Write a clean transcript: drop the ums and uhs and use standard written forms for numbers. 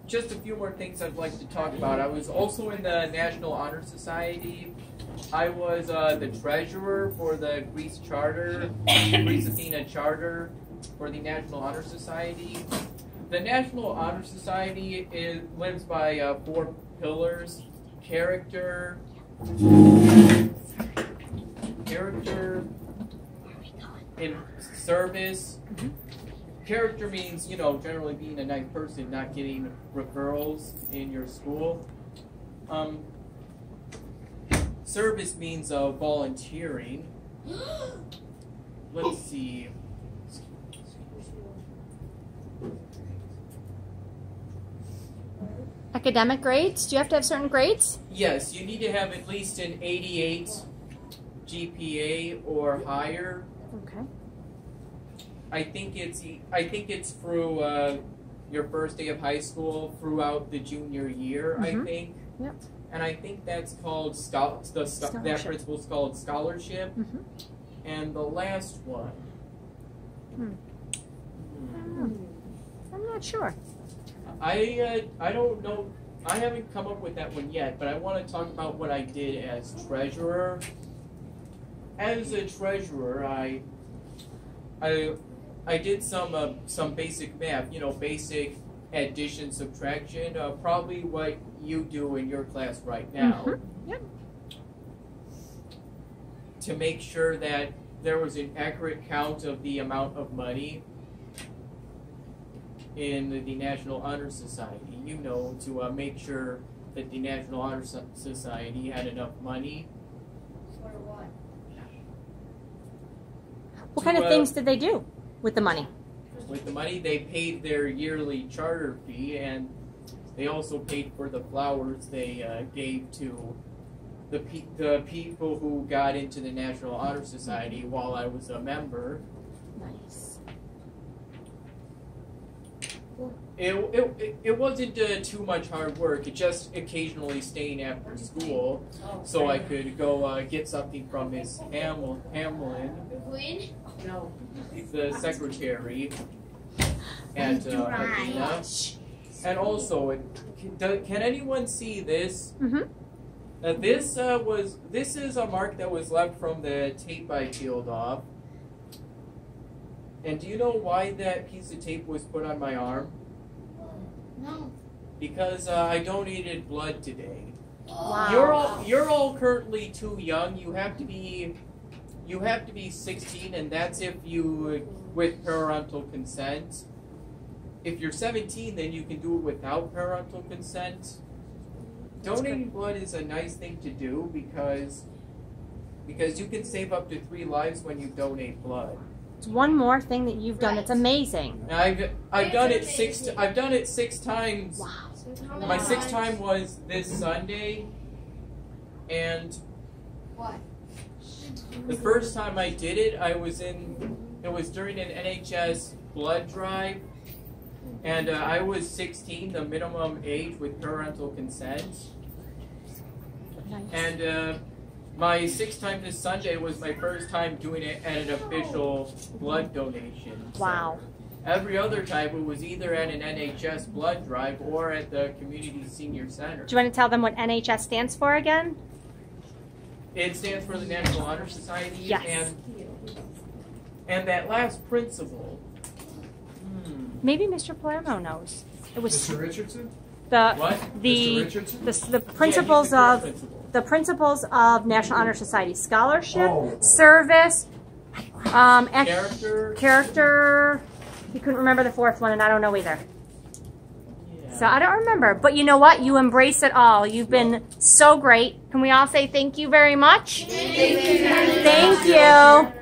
just a few more things I'd like to talk about. I was also in the National Honor Society. I was the treasurer for the Greece Charter, Greece Athena Charter for the National Honor Society. The National Honor Society lives by 4 pillars: character, in service. Character means, you know, generally being a nice person, not getting referrals in your school. Service means volunteering. Let's see. Academic grades? Do you have to have certain grades? Yes, you need to have at least an 88 GPA or higher. Okay. I think it's through your first day of high school throughout the junior year. I think. Yep. And I think that's called that principle's called scholarship. And the last one. I'm not sure. I don't know. I haven't come up with that one yet, but I want to talk about what I did as treasurer. As a treasurer, I did some basic math, you know, basic addition, subtraction, probably what you do in your class right now. Yep. To make sure that there was an accurate count of the amount of money in the National Honor Society, you know, to make sure that the National Honor Society had enough money. For what? What kind of things did they do with the money? With the money, they paid their yearly charter fee, and they also paid for the flowers they gave to the people who got into the National Honor Society while I was a member. Nice. It wasn't too much hard work. It just occasionally staying after school so I could go get something from Miss Hamlin, No. the secretary at Athena. And also, can anyone see this? This is a mark that was left from the tape I peeled off. And do you know why that piece of tape was put on my arm? No. Because I donated blood today. Wow. You're all currently too young. You have to be 16, and that's if you with parental consent. If you're 17, then you can do it without parental consent. Donating blood is a nice thing to do because you can save up to 3 lives when you donate blood. It's one more thing that you've done. It's amazing. I've done it 6 times. Wow. My 6th time was this Sunday, and What? the first time I did it, it was during an NHS blood drive, and I was 16, the minimum age with parental consent. Nice. And my 6th time this Sunday was my first time doing it at an official blood donation. Wow. Every other time it was either at an NHS blood drive or at the community senior center. Do you want to tell them what NHS stands for again? It stands for the National Honor Society. Yes. And that last principle. Maybe Mr. Palermo knows. It was Mr. Richardson? Mr. Richardson? The principles yeah, of the principles of National Honor Society: scholarship, service, character. He couldn't remember the 4th one, and I don't know either. Yeah. So I don't remember. But you know what? You embrace it all. You've been so great. Can we all say thank you very much? Thank you. Thank you.